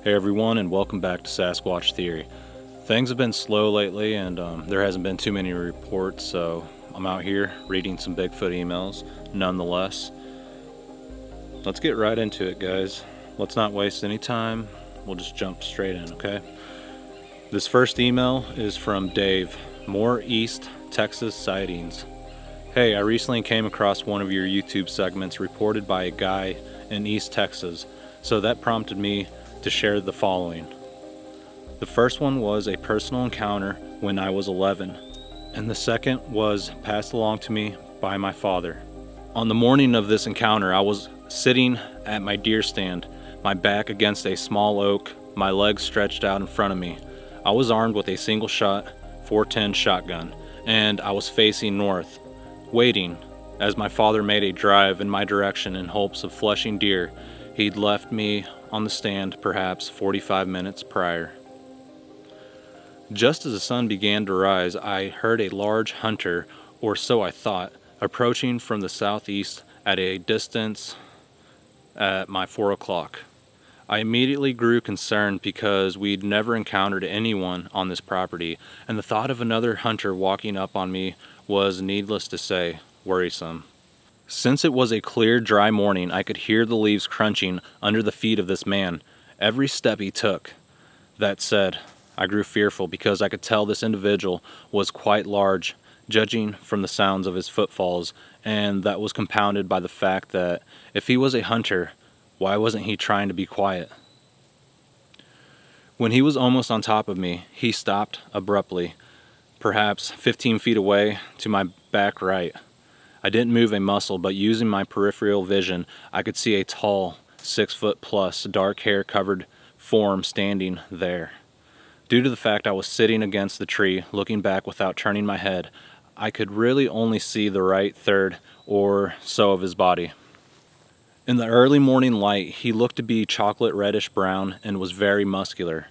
Hey everyone, and welcome back to Sasquatch Theory. Things have been slow lately, and there hasn't been too many reports, so I'm out here reading some Bigfoot emails nonetheless. Let's get right into it, guys. Let's not waste any time. We'll just jump straight in, okay? This first email is from Dave. More East Texas sightings. Hey, I recently came across one of your YouTube segments reported by a guy in East Texas, so that prompted me to share the following. The first one was a personal encounter when I was 11, and the second was passed along to me by my father. On the morning of this encounter, I was sitting at my deer stand, my back against a small oak, my legs stretched out in front of me. I was armed with a single shot 410 shotgun, and I was facing north, waiting as my father made a drive in my direction in hopes of flushing deer he'd left me on the stand perhaps 45 minutes prior. Just as the sun began to rise, I heard a large hunter, or so I thought, approaching from the southeast at a distance at my 4 o'clock. I immediately grew concerned because we'd never encountered anyone on this property, and the thought of another hunter walking up on me was, needless to say, worrisome. Since it was a clear, dry morning, I could hear the leaves crunching under the feet of this man, every step he took. That said, I grew fearful because I could tell this individual was quite large, judging from the sounds of his footfalls, and that was compounded by the fact that if he was a hunter, why wasn't he trying to be quiet? When he was almost on top of me, he stopped abruptly, perhaps 15 feet away to my back right. I didn't move a muscle, but using my peripheral vision, I could see a tall, 6 foot plus, dark hair covered form standing there. Due to the fact I was sitting against the tree, looking back without turning my head, I could really only see the right third or so of his body. In the early morning light, he looked to be chocolate reddish brown and was very muscular.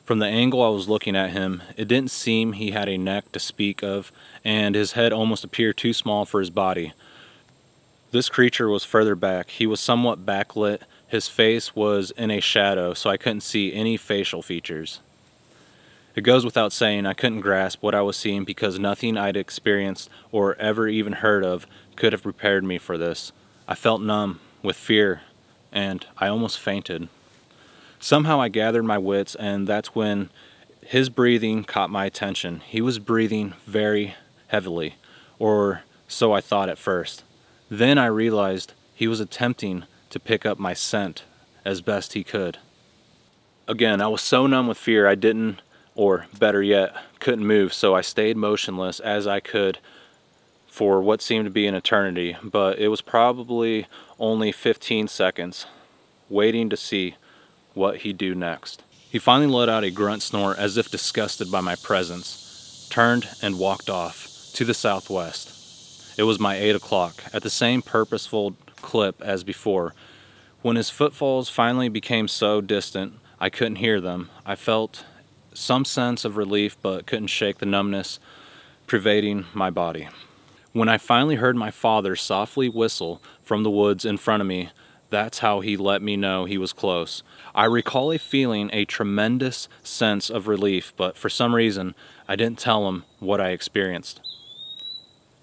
From the angle I was looking at him, it didn't seem he had a neck to speak of, and his head almost appeared too small for his body. This creature was further back. He was somewhat backlit. His face was in a shadow, so I couldn't see any facial features. It goes without saying I couldn't grasp what I was seeing because nothing I'd experienced or ever even heard of could have prepared me for this. I felt numb with fear, and I almost fainted. Somehow I gathered my wits, and that's when his breathing caught my attention. He was breathing very heavily, or so I thought at first. Then I realized he was attempting to pick up my scent as best he could. Again, I was so numb with fear I didn't, or better yet, couldn't move, so I stayed motionless as I could for what seemed to be an eternity, but it was probably only 15 seconds, waiting to see what he'd do next. He finally let out a grunt snort as if disgusted by my presence, turned and walked off to the southwest. It was my 8 o'clock, at the same purposeful clip as before. When his footfalls finally became so distant I couldn't hear them, I felt some sense of relief but couldn't shake the numbness pervading my body. When I finally heard my father softly whistle from the woods in front of me, that's how he let me know he was close. I recall feeling a tremendous sense of relief, but for some reason, I didn't tell him what I experienced.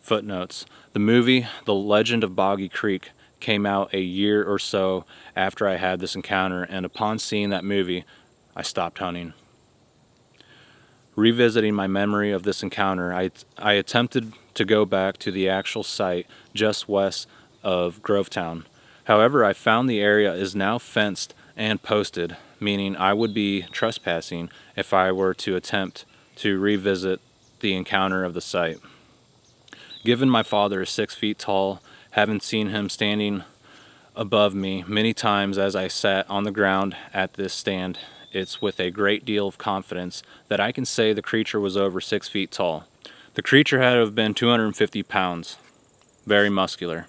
Footnotes. The movie The Legend of Boggy Creek came out a year or so after I had this encounter, and upon seeing that movie, I stopped hunting. Revisiting my memory of this encounter, I attempted to go back to the actual site just west of Grovetown. However, I found the area is now fenced and posted, meaning I would be trespassing if I were to attempt to revisit the encounter of the site. Given my father is 6 feet tall, having seen him standing above me many times as I sat on the ground at this stand, it's with a great deal of confidence that I can say the creature was over 6 feet tall. The creature had to have been 250 pounds, very muscular.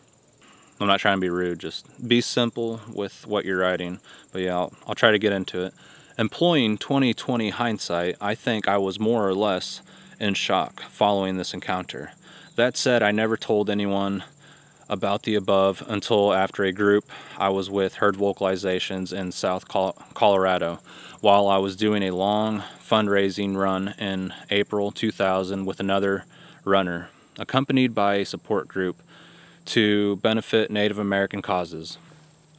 I'm not trying to be rude, just be simple with what you're writing, but yeah, I'll try to get into it. Employing 20/20 hindsight, I think I was more or less in shock following this encounter. That said, I never told anyone about the above until after a group I was with heard vocalizations in South Colorado while I was doing a long fundraising run in April 2000 with another runner, accompanied by a support group to benefit Native American causes.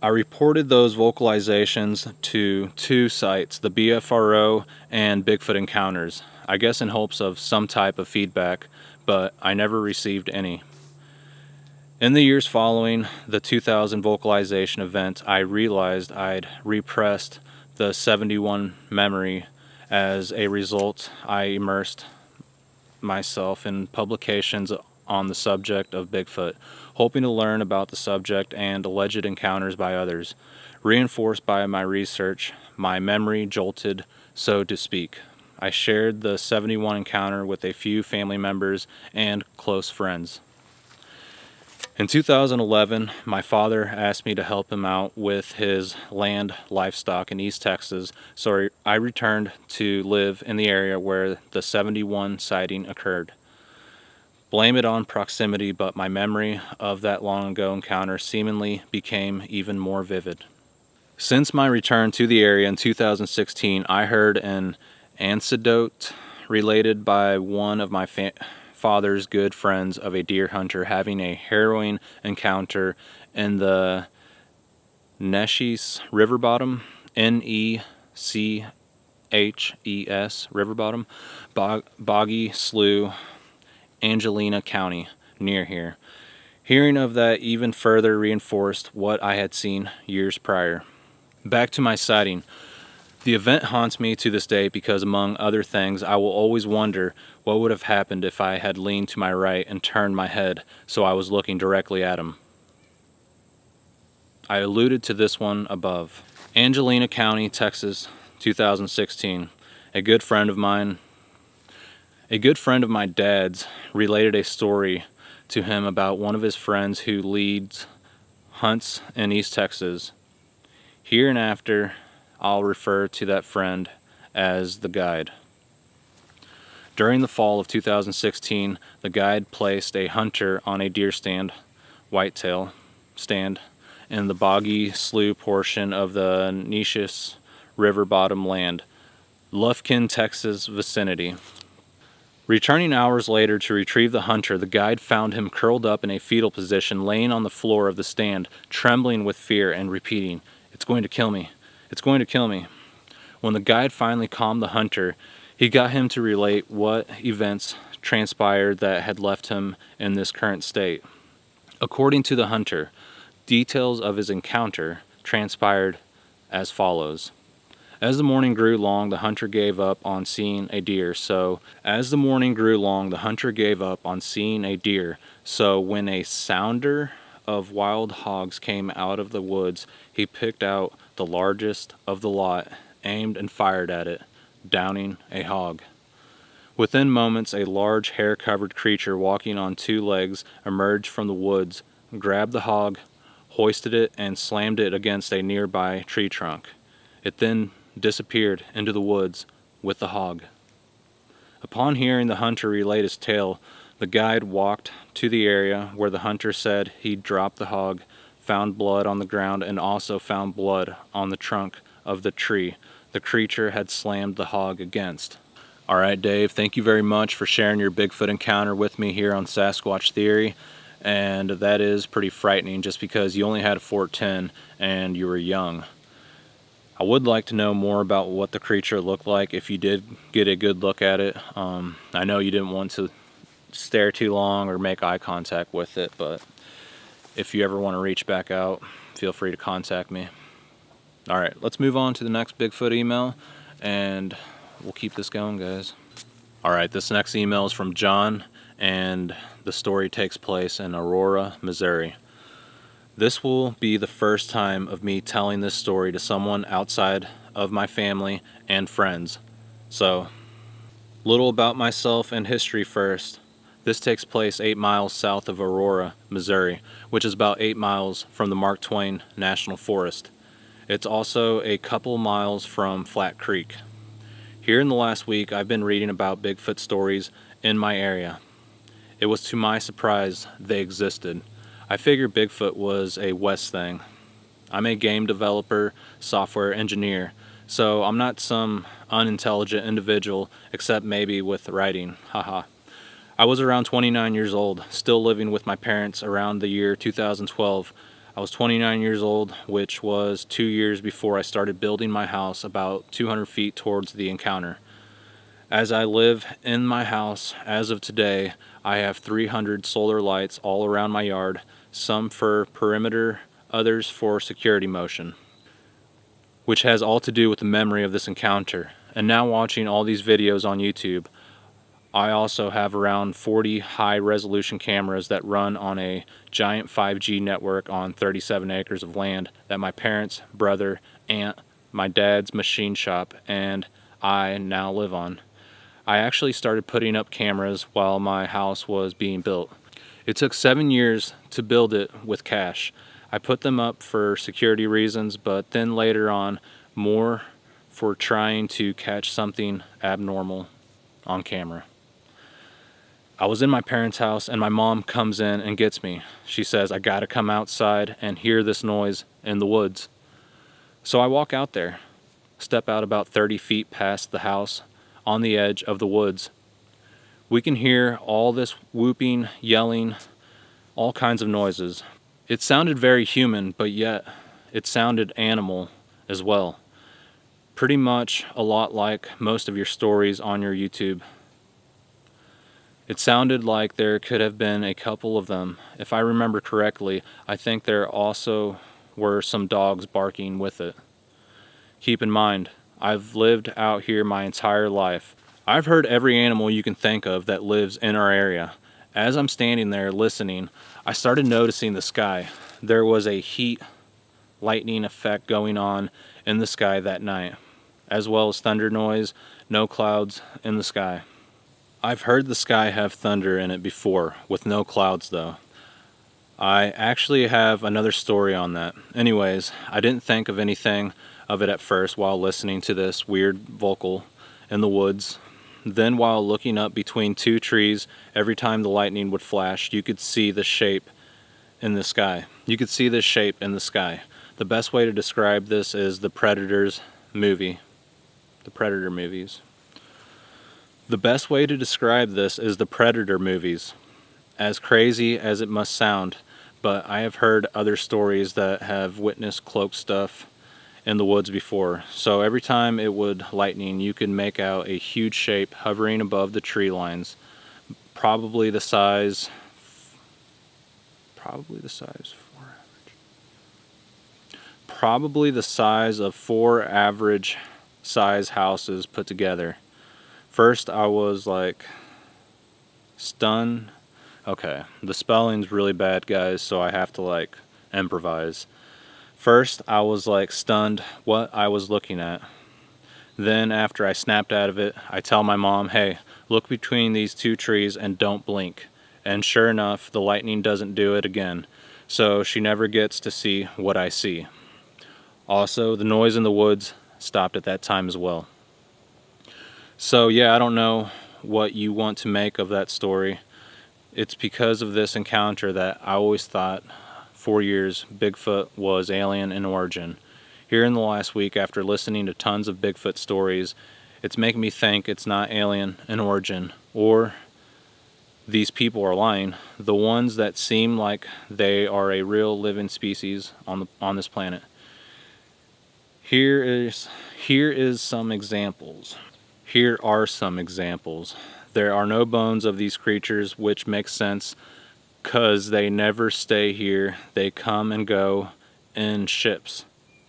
I reported those vocalizations to 2 sites, the BFRO and Bigfoot Encounters, I guess in hopes of some type of feedback, but I never received any. In the years following the 2000 vocalization event, I realized I'd repressed the 71 memory. As a result, I immersed myself in publications on the subject of Bigfoot, hoping to learn about the subject and alleged encounters by others. Reinforced by my research, my memory jolted, so to speak. I shared the 71 encounter with a few family members and close friends. In 2011, my father asked me to help him out with his land livestock in East Texas, so I returned to live in the area where the 71 sighting occurred. Blame it on proximity, but my memory of that long ago encounter seemingly became even more vivid. Since my return to the area in 2016, I heard an anecdote related by one of my father's good friends of a deer hunter having a harrowing encounter in the Neches River bottom, Neches River bottom, Boggy Slough, Angelina County, near here. Hearing of that even further reinforced what I had seen years prior. Back to my sighting. The event haunts me to this day because, among other things, I will always wonder what would have happened if I had leaned to my right and turned my head so I was looking directly at him. I alluded to this one above. Angelina County, Texas, 2016. A good friend of my dad's related a story to him about one of his friends who leads hunts in East Texas. Hereinafter, I'll refer to that friend as the guide. During the fall of 2016, the guide placed a hunter on a deer stand, whitetail stand, in the Boggy Slough portion of the Neches River bottom land, Lufkin, Texas vicinity. Returning hours later to retrieve the hunter, the guide found him curled up in a fetal position, laying on the floor of the stand, trembling with fear and repeating, "It's going to kill me. It's going to kill me." When the guide finally calmed the hunter, he got him to relate what events transpired that had left him in this current state. According to the hunter, details of his encounter transpired as follows. As the morning grew long, the hunter gave up on seeing a deer. So when a sounder of wild hogs came out of the woods, he picked out the largest of the lot, aimed and fired at it, downing a hog. Within moments, a large hair-covered creature walking on 2 legs emerged from the woods, grabbed the hog, hoisted it, and slammed it against a nearby tree trunk. It then disappeared into the woods with the hog. Upon hearing the hunter relate his tale, the guide walked to the area where the hunter said he dropped the hog, found blood on the ground, and also found blood on the trunk of the tree the creature had slammed the hog against. Alright, Dave, thank you very much for sharing your Bigfoot encounter with me here on Sasquatch Theory. And that is pretty frightening just because you only had a 410 and you were young. I would like to know more about what the creature looked like if you did get a good look at it. I know you didn't want to stare too long or make eye contact with it, but if you ever want to reach back out, feel free to contact me. All right, let's move on to the next Bigfoot email, and we'll keep this going, guys. All right, this next email is from John, and the story takes place in Aurora, Missouri. This will be the first time of me telling this story to someone outside of my family and friends. So, little about myself and history first. This takes place 8 miles south of Aurora, Missouri, which is about 8 miles from the Mark Twain National Forest. It's also a couple miles from Flat Creek. Here in the last week, I've been reading about Bigfoot stories in my area. It was to my surprise they existed. I figured Bigfoot was a West thing. I'm a game developer, software engineer, so I'm not some unintelligent individual, except maybe with writing, haha. I was around 29 years old, still living with my parents around the year 2012. I was 29 years old, which was 2 years before I started building my house about 200 feet towards the encounter. As I live in my house as of today, I have 300 solar lights all around my yard, some for perimeter, others for security motion, which has all to do with the memory of this encounter. And now watching all these videos on YouTube, I also have around 40 high-resolution cameras that run on a giant 5G network on 37 acres of land that my parents, brother, aunt, my dad's machine shop, and I now live on. I actually started putting up cameras while my house was being built. It took 7 years to build it with cash. I put them up for security reasons, but then later on, more for trying to catch something abnormal on camera. I was in my parents' house and my mom comes in and gets me. She says, I gotta come outside and hear this noise in the woods. So I walk out there, step out about 30 feet past the house on the edge of the woods. We can hear all this whooping, yelling, all kinds of noises. It sounded very human, but yet it sounded animal as well. Pretty much a lot like most of your stories on your YouTube. It sounded like there could have been a couple of them. If I remember correctly, I think there also were some dogs barking with it. Keep in mind, I've lived out here my entire life. I've heard every animal you can think of that lives in our area. As I'm standing there listening, I started noticing the sky. There was a heat lightning effect going on in the sky that night, as well as thunder noise, no clouds in the sky. I've heard the sky have thunder in it before, with no clouds though. I actually have another story on that. Anyways, I didn't think of anything of it at first while listening to this weird vocal in the woods. Then while looking up between two trees, every time the lightning would flash, you could see the shape in the sky. You could see this shape in the sky. The best way to describe this is the Predator's movie. The Predator movies. The best way to describe this is the Predator movies. As crazy as it must sound, but I have heard other stories that have witnessed cloaked stuff in the woods before. So every time it would lightning, you could make out a huge shape hovering above the tree lines, probably the size of 4 average size houses put together. First, I was like stunned. Okay, the spelling's really bad, guys, so I have to like improvise. First, I was like stunned what I was looking at. Then after I snapped out of it, I tell my mom, hey, look between these 2 trees and don't blink. And sure enough, the lightning doesn't do it again. So she never gets to see what I see. Also, the noise in the woods stopped at that time as well. So yeah, I don't know what you want to make of that story. It's because of this encounter that I always thought 4 years Bigfoot was alien in origin. Here in the last week, after listening to tons of Bigfoot stories, it's making me think it's not alien in origin, or these people are lying. The ones that seem like they are a real living species on this planet. Here are some examples. There are no bones of these creatures, which makes sense because they never stay here. They come and go in ships.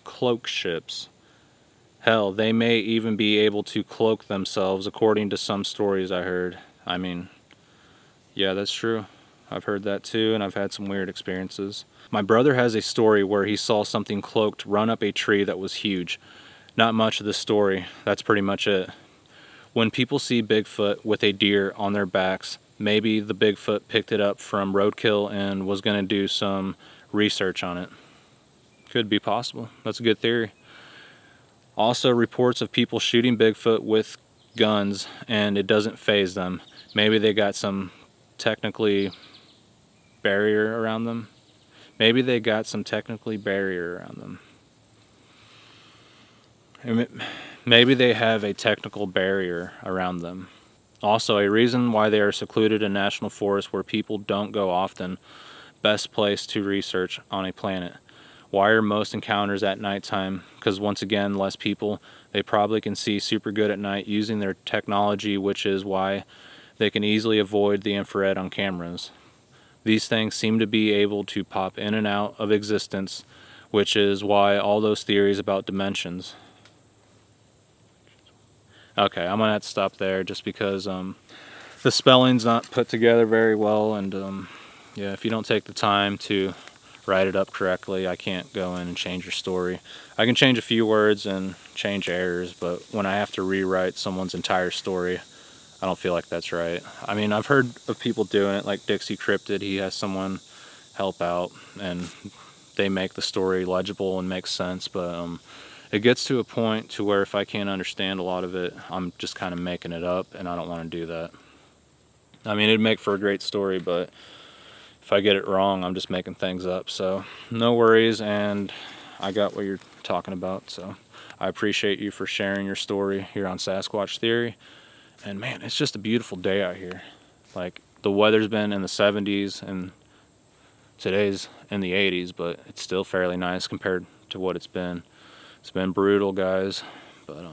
cloak ships. Hell, they may even be able to cloak themselves, according to some stories I heard. I mean, yeah, that's true. I've heard that too, and I've had some weird experiences. My brother has a story where he saw something cloaked run up a tree that was huge. Not much of the story. That's pretty much it. When people see Bigfoot with a deer on their backs, maybe the Bigfoot picked it up from roadkill and was going to do some research on it. Could be possible. That's a good theory. Also, reports of people shooting Bigfoot with guns and it doesn't faze them. Maybe they got some technically barrier around them. Maybe they got some technically barrier around them. Maybe they have a technical barrier around them. Also, a reason why they are secluded in national forests where people don't go often. Best place to research on a planet. Why are most encounters at nighttime? Because once again, less people. They probably can see super good at night using their technology, which is why they can easily avoid the infrared on cameras. These things seem to be able to pop in and out of existence, which is why all those theories about dimensions. Okay, I'm gonna have to stop there just because the spelling's not put together very well, and yeah, if you don't take the time to write it up correctly, I can't go in and change your story. I can change a few words and change errors, but when I have to rewrite someone's entire story, I don't feel like that's right. I mean, I've heard of people doing it, like Dixie Cryptid. He has someone help out, and they make the story legible and make sense, but it gets to a point to where if I can't understand a lot of it, I'm just kind of making it up, and I don't want to do that. I mean, it'd make for a great story, but if I get it wrong, I'm just making things up. So no worries, and I got what you're talking about. So I appreciate you for sharing your story here on Sasquatch Theory. And man, it's just a beautiful day out here. Like, the weather's been in the 70s and today's in the 80s, but it's still fairly nice compared to what it's been. It's been brutal, guys, but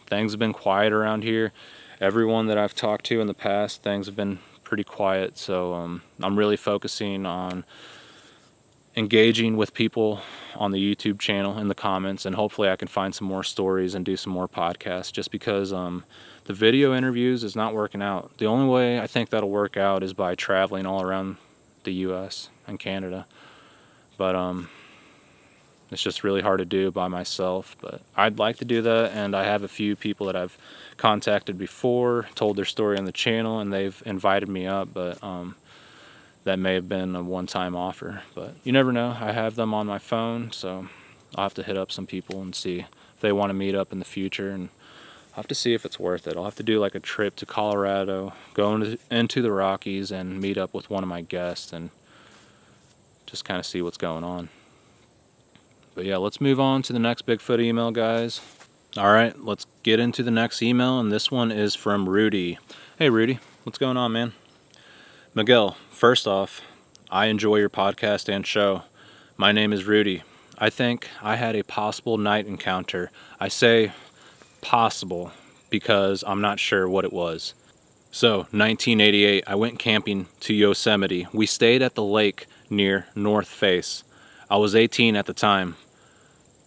things have been quiet around here. Everyone that I've talked to in the past, things have been pretty quiet, so I'm really focusing on engaging with people on the YouTube channel in the comments, and hopefully I can find some more stories and do some more podcasts, just because the video interviews is not working out. The only way I think that'll work out is by traveling all around the US and Canada, but it's just really hard to do by myself. But I'd like to do that, and I have a few people that I've contacted before, told their story on the channel, and they've invited me up, but that may have been a one-time offer, but you never know. I have them on my phone, so I'll have to hit up some people and see if they want to meet up in the future, and I'll have to see if it's worth it. I'll have to do like a trip to Colorado, go into the Rockies, and meet up with one of my guests and just kind of see what's going on. But yeah, let's move on to the next Bigfoot email, guys. Alright, let's get into the next email, and this one is from Rudy. Hey Rudy, what's going on, man? Miguel, first off, I enjoy your podcast and show. My name is Rudy. I think I had a possible night encounter. I say possible because I'm not sure what it was. So, 1988, I went camping to Yosemite. We stayed at the lake near North Face. I was 18 at the time.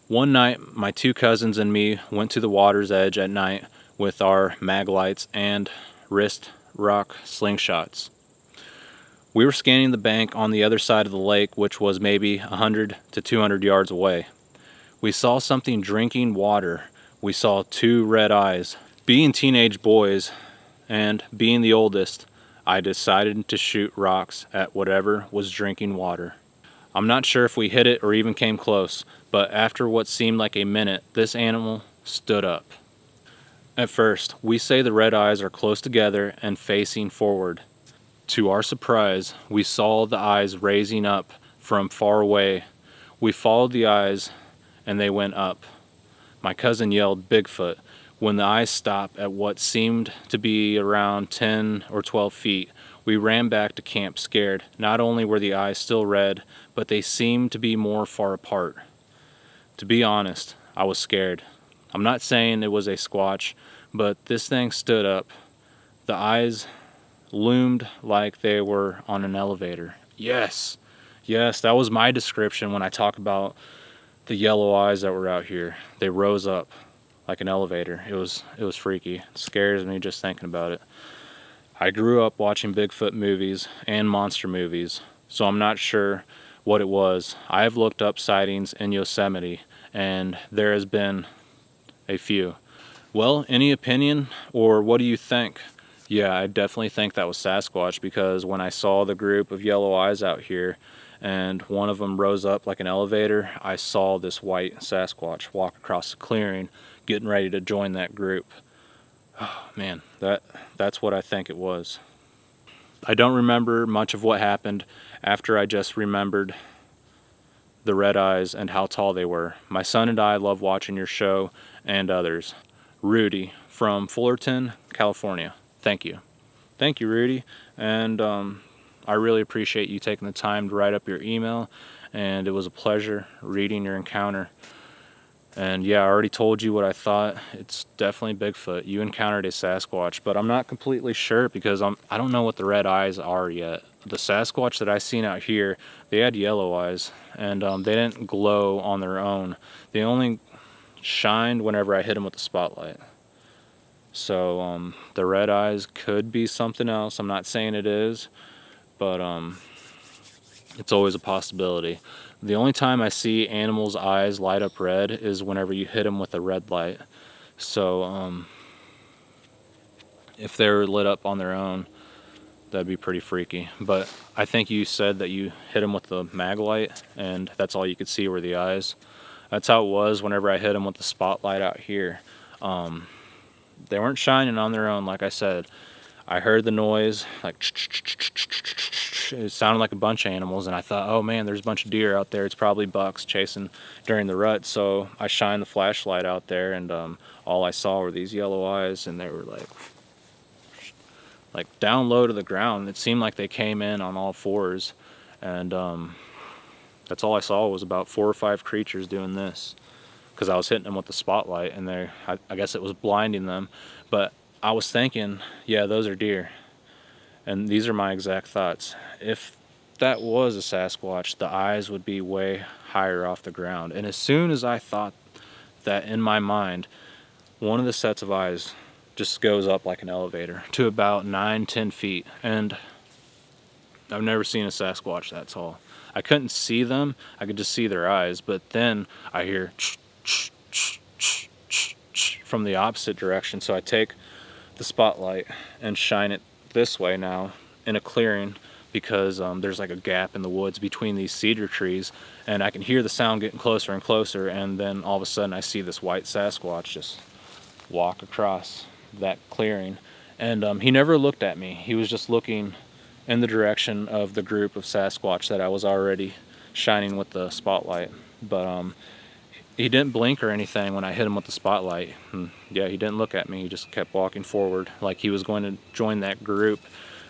One night, my two cousins and me went to the water's edge at night with our mag lights and wrist rock slingshots. We were scanning the bank on the other side of the lake, which was maybe 100 to 200 yards away. We saw something drinking water. We saw two red eyes. Being teenage boys and being the oldest, I decided to shoot rocks at whatever was drinking water. I'm not sure if we hit it or even came close, but after what seemed like a minute, this animal stood up. At first, we say the red eyes are close together and facing forward. To our surprise, we saw the eyes raising up from far away. We followed the eyes and they went up. My cousin yelled, "Bigfoot," when the eyes stopped at what seemed to be around 10 or 12 feet. We ran back to camp scared. Not only were the eyes still red, but they seemed to be more far apart. To be honest, I was scared. I'm not saying it was a squatch, but this thing stood up. The eyes loomed like they were on an elevator. Yes, that was my description when I talk about the yellow eyes that were out here, they rose up like an elevator. It was freaky. It scares me just thinking about it. I grew up watching Bigfoot movies and monster movies, so I'm not sure what it was. I have looked up sightings in Yosemite, and there has been a few. Well, any opinion, or what do you think? Yeah, I definitely think that was Sasquatch, because when I saw the group of yellow eyes out here and one of them rose up like an elevator, I saw this white Sasquatch walk across the clearing getting ready to join that group. Oh man, that's what I think it was. I don't remember much of what happened after I just remembered the red eyes and how tall they were. My son and I love watching your show and others. Rudy from Fullerton, California. Thank you. Thank you, Rudy. And I really appreciate you taking the time to write up your email, and it was a pleasure reading your encounter. And yeah, I already told you what I thought. It's definitely Bigfoot. You encountered a Sasquatch, but I'm not completely sure because I don't know what the red eyes are yet. The Sasquatch that I seen out here, they had yellow eyes, and they didn't glow on their own. They only shined whenever I hit them with the spotlight. So the red eyes could be something else. I'm not saying it is, but it's always a possibility. The only time I see animals' eyes light up red is whenever you hit them with a red light. So if they were lit up on their own, that'd be pretty freaky. But I think you said that you hit them with the mag light, and that's all you could see were the eyes. That's how it was whenever I hit them with the spotlight out here. They weren't shining on their own, like I said. I heard the noise, like it sounded like a bunch of animals, and I thought, oh man, there's a bunch of deer out there. It's probably bucks chasing during the rut. So I shined the flashlight out there, and all I saw were these yellow eyes, and they were like down low to the ground. It seemed like they came in on all fours, and that's all I saw was about 4 or 5 creatures doing this, because I was hitting them with the spotlight, and I guess it was blinding them. But I was thinking, yeah, those are deer. And these are my exact thoughts. If that was a Sasquatch, the eyes would be way higher off the ground. And as soon as I thought that in my mind, one of the sets of eyes just goes up like an elevator to about 9-10 feet. And I've never seen a Sasquatch that tall. I couldn't see them, I could just see their eyes, but then I hear from the opposite direction. So I take the spotlight and shine it this way now in a clearing, because there's like a gap in the woods between these cedar trees, and I can hear the sound getting closer and closer, and then all of a sudden I see this white Sasquatch just walk across that clearing. And he never looked at me. He was just looking in the direction of the group of Sasquatch that I was already shining with the spotlight. But he didn't blink or anything when I hit him with the spotlight. And yeah, he didn't look at me. He just kept walking forward like he was going to join that group.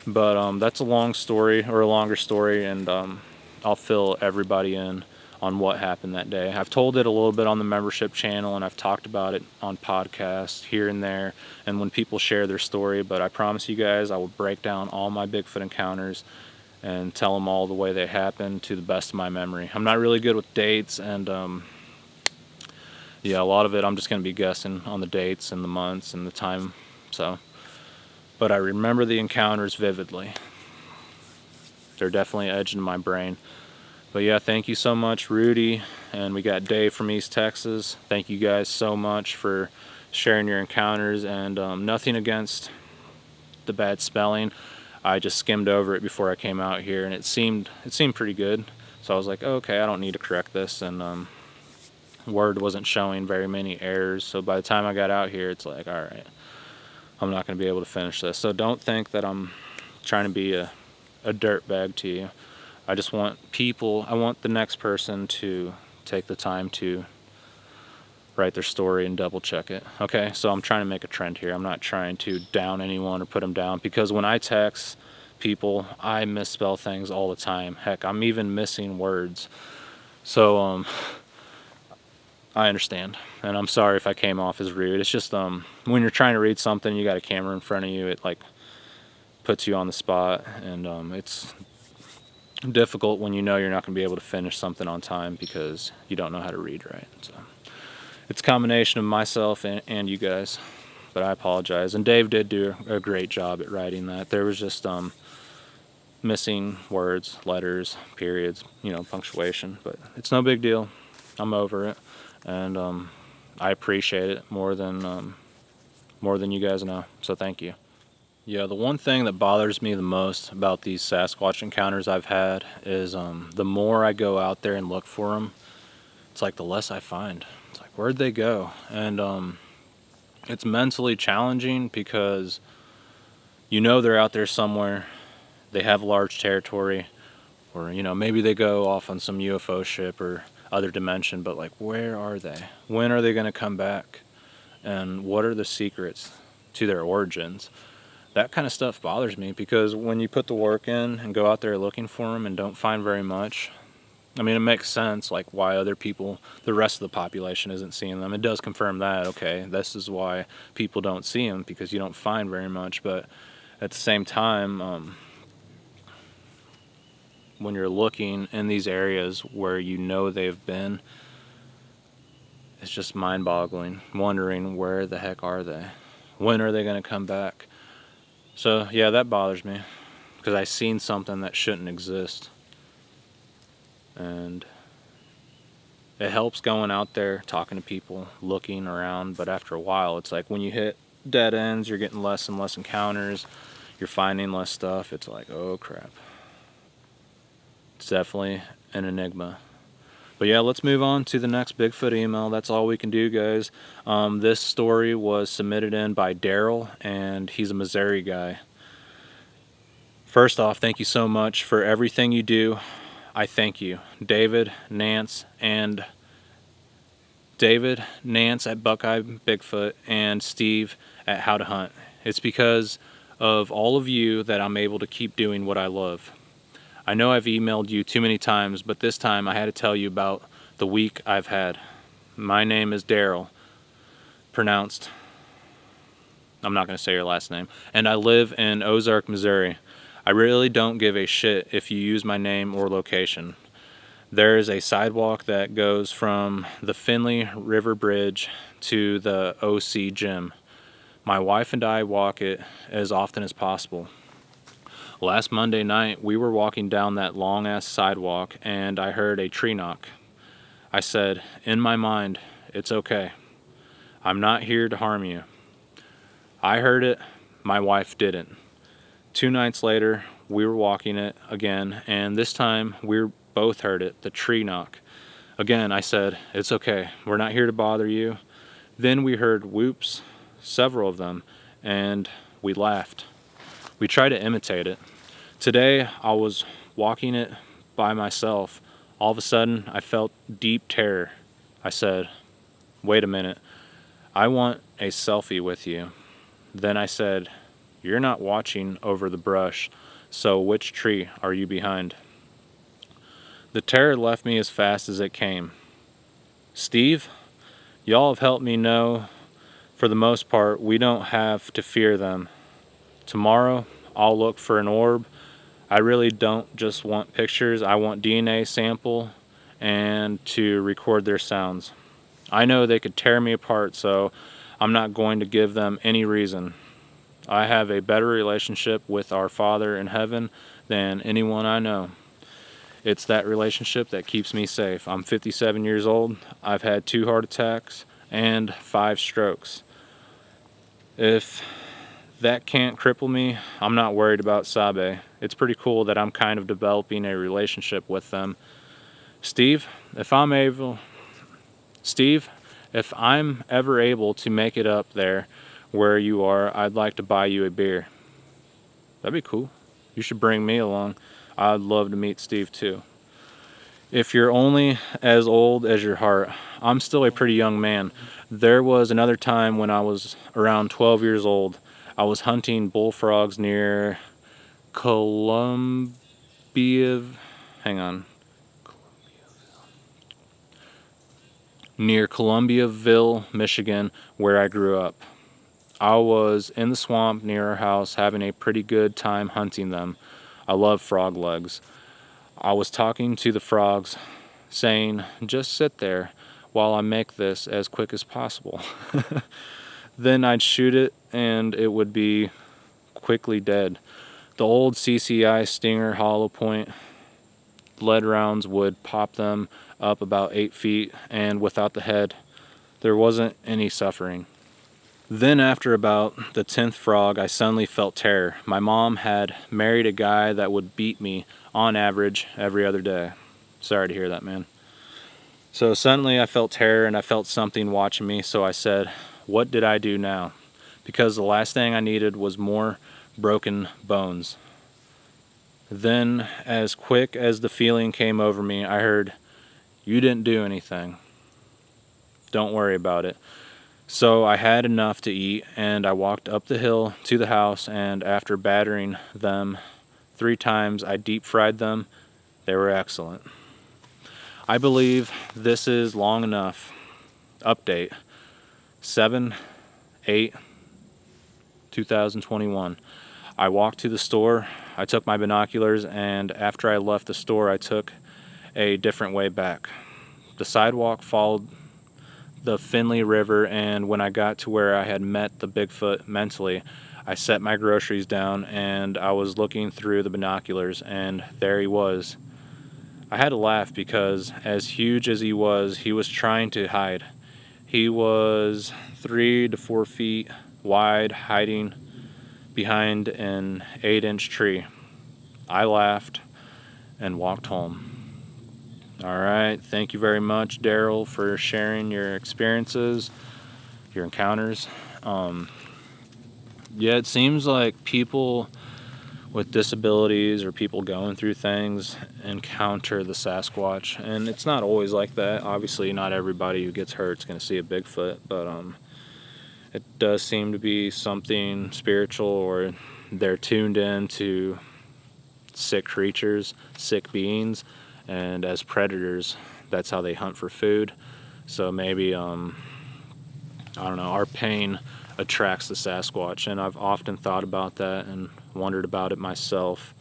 But that's a long story, or a longer story, and I'll fill everybody in on what happened that day. I've told it a little bit on the membership channel, and I've talked about it on podcasts here and there, and when people share their story. But I promise you guys, I will break down all my Bigfoot encounters and tell them all the way they happened to the best of my memory. I'm not really good with dates, and yeah, a lot of it I'm just going to be guessing on the dates and the months and the time. So, but I remember the encounters vividly. They're definitely etched in my brain. But yeah, thank you so much, Rudy. And we got Dave from East Texas. Thank you guys so much for sharing your encounters, and nothing against the bad spelling. I just skimmed over it before I came out here, and it seemed pretty good. So I was like, oh, okay, I don't need to correct this. And Word wasn't showing very many errors, so by the time I got out here, it's like, all right, I'm not going to be able to finish this. So don't think that I'm trying to be a dirtbag to you. I just want I want the next person to take the time to write their story and double check it. Okay, so I'm trying to make a trend here. I'm not trying to down anyone or put them down, because when I text people, I misspell things all the time. Heck, I'm even missing words. So I understand, and I'm sorry if I came off as rude. It's just when you're trying to read something, you got a camera in front of you, it like puts you on the spot, and it's difficult when you know you're not going to be able to finish something on time because you don't know how to read right. So it's a combination of myself and you guys, but I apologize. And Dave did do a great job at writing that. There was just missing words, letters, periods, you know, punctuation, but it's no big deal. I'm over it, and I appreciate it more than you guys know, so thank you. Yeah, the one thing that bothers me the most about these Sasquatch encounters I've had is the more I go out there and look for them, it's like the less I find. It's like, where'd they go? And it's mentally challenging because you know they're out there somewhere, they have large territory, or you know, maybe they go off on some UFO ship or other dimension, but like, where are they? When are they going to come back? And what are the secrets to their origins? That kind of stuff bothers me, because when you put the work in and go out there looking for them and don't find very much, I mean, it makes sense like why other people, the rest of the population, isn't seeing them. It does confirm that, okay, this is why people don't see them, because you don't find very much. But at the same time, when you're looking in these areas where you know they've been, it's just mind-boggling, wondering where the heck are they? When are they going to come back? So yeah, that bothers me, because I seen something that shouldn't exist. And it helps going out there, talking to people, looking around, but after a while, it's like when you hit dead ends, you're getting less and less encounters, you're finding less stuff, it's like, oh crap. It's definitely an enigma. But yeah, let's move on to the next Bigfoot email. That's all we can do, guys. This story was submitted in by Daryl, and he's a Missouri guy. First off, thank you so much for everything you do. I thank you. David, Nance at Buckeye Bigfoot, and Steve at How to Hunt. It's because of all of you that I'm able to keep doing what I love. I know I've emailed you too many times, but this time I had to tell you about the week I've had. My name is Daryl, pronounced, I'm not going to say your last name, and I live in Ozark, Missouri. I really don't give a shit if you use my name or location. There is a sidewalk that goes from the Finley River Bridge to the OC Gym. My wife and I walk it as often as possible. Last Monday night, we were walking down that long-ass sidewalk, and I heard a tree knock. I said, in my mind, it's okay. I'm not here to harm you. I heard it, my wife didn't. 2 nights later, we were walking it again, and this time we both heard it, the tree knock. Again, I said, it's okay, we're not here to bother you. Then we heard whoops, several of them, and we laughed. We tried to imitate it. Today, I was walking it by myself. All of a sudden, I felt deep terror. I said, wait a minute, I want a selfie with you. Then I said, you're not watching over the brush, so which tree are you behind? The terror left me as fast as it came. Steve, y'all have helped me know, for the most part, we don't have to fear them. Tomorrow, I'll look for an orb. I really don't just want pictures, I want DNA sample and to record their sounds. I know they could tear me apart, so I'm not going to give them any reason. I have a better relationship with our Father in heaven than anyone I know. It's that relationship that keeps me safe. I'm 57 years old, I've had 2 heart attacks and 5 strokes. If that can't cripple me, I'm not worried about Sabe. It's pretty cool that I'm kind of developing a relationship with them. Steve, if I'm ever able to make it up there where you are, I'd like to buy you a beer. That'd be cool. You should bring me along. I'd love to meet Steve too. If you're only as old as your heart, I'm still a pretty young man. There was another time when I was around 12 years old. I was hunting bullfrogs near near Columbiaville, Michigan, where I grew up. I was in the swamp near our house having a pretty good time hunting them. I love frog legs. I was talking to the frogs, saying, just sit there while I make this as quick as possible. Then I'd shoot it and it would be quickly dead. The old CCI Stinger hollow point lead rounds would pop them up about 8 feet, and without the head, there wasn't any suffering. Then after about the 10th frog, I suddenly felt terror. My mom had married a guy that would beat me on average every other day. Sorry to hear that, man. So suddenly I felt terror and I felt something watching me, so I said, what did I do now? Because the last thing I needed was more broken bones. Then, as quick as the feeling came over me, I heard, you didn't do anything. Don't worry about it. So I had enough to eat, and I walked up the hill to the house, and after battering them 3 times, I deep fried them. They were excellent. I believe this is long enough. Update 7/8/2021. I walked to the store, I took my binoculars, and after I left the store I took a different way back. The sidewalk followed the Finley River, and when I got to where I had met the Bigfoot mentally, I set my groceries down and I was looking through the binoculars, and there he was. I had to laugh because as huge as he was trying to hide. He was 3 to 4 feet wide, hiding behind an 8-inch tree. I laughed and walked home. Alright, thank you very much, Daryl, for sharing your experiences, your encounters. Yeah, it seems like people with disabilities or people going through things encounter the Sasquatch, and it's not always like that. Obviously not everybody who gets hurt is going to see a Bigfoot, but it does seem to be something spiritual, or they're tuned in to sick creatures, sick beings, and as predators, that's how they hunt for food. So maybe I don't know, our pain attracts the Sasquatch, and I've often thought about that and wondered about it myself.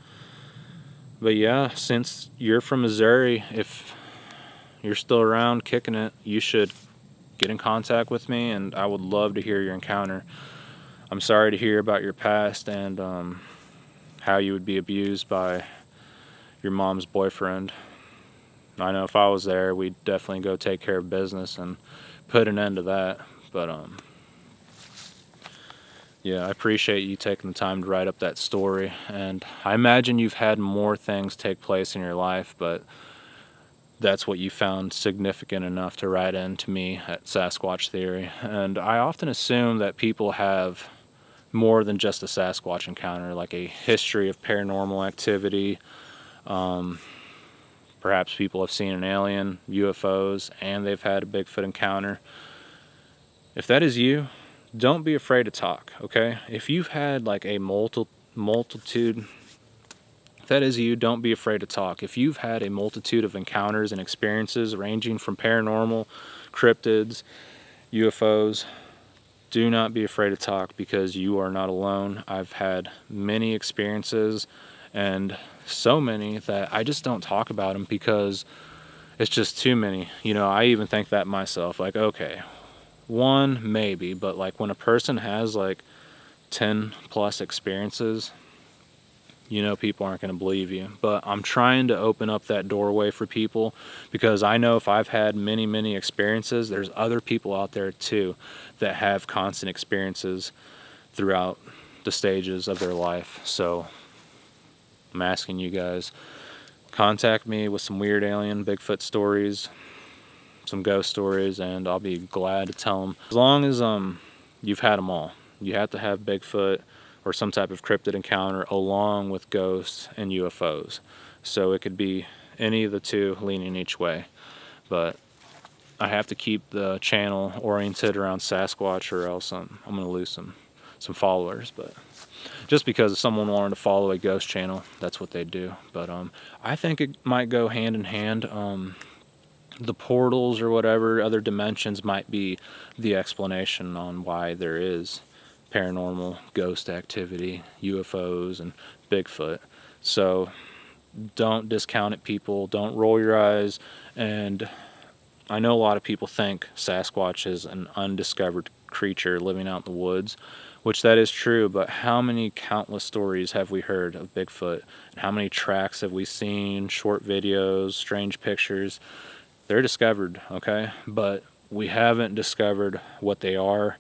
But yeah, since you're from Missouri, if you're still around kicking it, you should get in contact with me, and I would love to hear your encounter. I'm sorry to hear about your past and how you would be abused by your mom's boyfriend. I know if I was there, we'd definitely go take care of business and put an end to that. But yeah, I appreciate you taking the time to write up that story, and I imagine you've had more things take place in your life, but that's what you found significant enough to write in to me at Sasquatch Theory. And I often assume that people have more than just a Sasquatch encounter, like a history of paranormal activity. Perhaps people have seen an alien, UFOs, and they've had a Bigfoot encounter. If that is you, don't be afraid to talk, okay? If you've had like a multitude, if that is you, don't be afraid to talk. If you've had a multitude of encounters and experiences ranging from paranormal, cryptids, UFOs, do not be afraid to talk, because you are not alone. I've had many experiences, and so many that I just don't talk about them because it's just too many. You know, I even think that myself, like, okay, one maybe, but like when a person has like 10 plus experiences, you know, people aren't going to believe you. But I'm trying to open up that doorway for people, because I know if I've had many experiences, there's other people out there too that have constant experiences throughout the stages of their life. So I'm asking you guys, contact me with some weird alien Bigfoot stories, some ghost stories, and I'll be glad to tell them. As long as you've had them all. You have to have Bigfoot or some type of cryptid encounter along with ghosts and UFOs. So it could be any of the two leaning each way. But I have to keep the channel oriented around Sasquatch, or else I'm going to lose some followers. But just because if someone wanted to follow a ghost channel, that's what they do. But I think it might go hand in hand. The portals or whatever, other dimensions, might be the explanation on why there is paranormal ghost activity, UFOs, and Bigfoot. So don't discount it, people. Don't roll your eyes. And I know a lot of people think Sasquatch is an undiscovered creature living out in the woods, which that is true, but how many countless stories have we heard of Bigfoot? And how many tracks have we seen, short videos, strange pictures? They're discovered, okay? But we haven't discovered what they are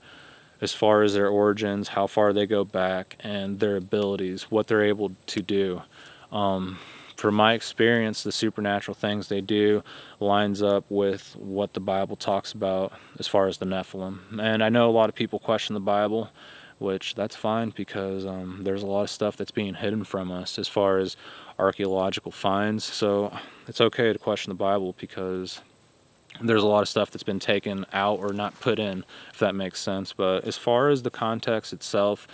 as far as their origins, how far they go back, and their abilities, what they're able to do. From my experience, the supernatural things they do lines up with what the Bible talks about as far as the Nephilim. And I know a lot of people question the Bible, which that's fine, because there's a lot of stuff that's being hidden from us as far as archaeological finds. So it's okay to question the Bible, because there's a lot of stuff that's been taken out or not put in, if that makes sense. But as far as the context itself,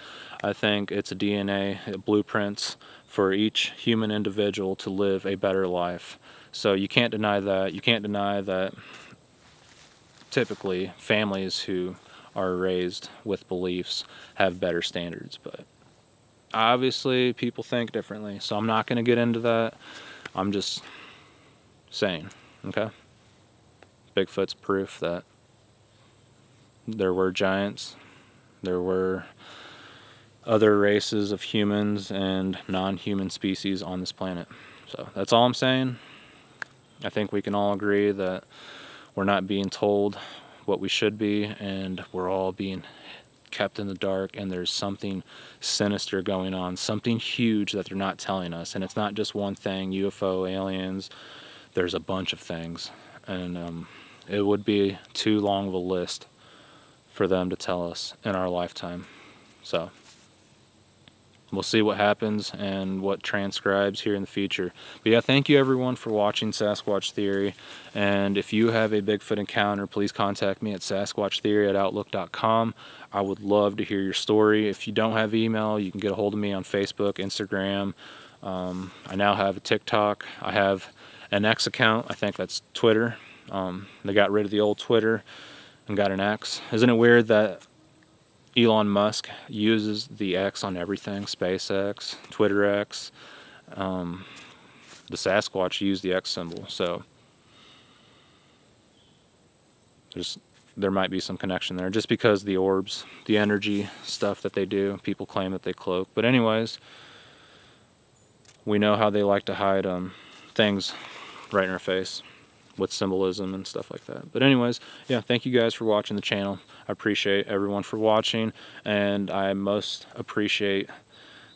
I think it's a DNA, blueprints for each human individual to live a better life. So you can't deny that. You can't deny that typically families who are raised with beliefs have better standards. But obviously people think differently, so I'm not going to get into that. I'm just saying, okay? Bigfoot's proof that there were giants, there were other races of humans and non-human species on this planet. So that's all I'm saying. I think we can all agree that we're not being told what we should be, and we're all being kept in the dark, and there's something sinister going on, something huge that they're not telling us. And it's not just one thing, UFO, aliens, there's a bunch of things. And it would be too long of a list for them to tell us in our lifetime. So we'll see what happens and what transcribes here in the future. But yeah, thank you everyone for watching Sasquatch Theory. And if you have a Bigfoot encounter, please contact me at sasquatchtheory@outlook.com. I would love to hear your story. If you don't have email, you can get a hold of me on Facebook, Instagram. I now have a TikTok. I have an X account. I think that's Twitter. They got rid of the old Twitter and got an X. Isn't it weird that Elon Musk uses the X on everything? SpaceX, Twitter X. The Sasquatch used the X symbol, so there might be some connection there, just because the orbs, the energy stuff that they do, people claim that they cloak. But anyways, we know how they like to hide things right in our face with symbolism and stuff like that. But anyways, yeah, thank you guys for watching the channel. I appreciate everyone for watching, and I most appreciate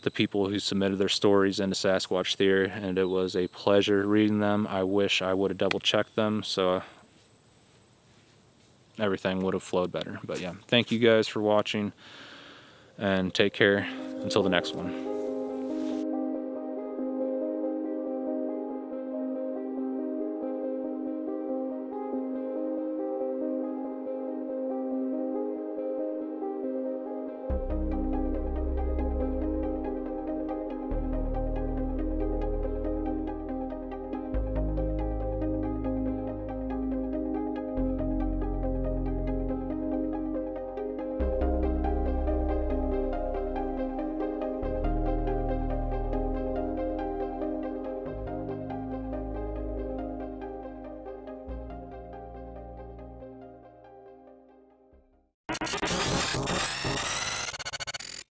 the people who submitted their stories into Sasquatch Theory, and it was a pleasure reading them. I wish I would have double-checked them, so everything would have flowed better. But yeah, thank you guys for watching, and take care until the next one.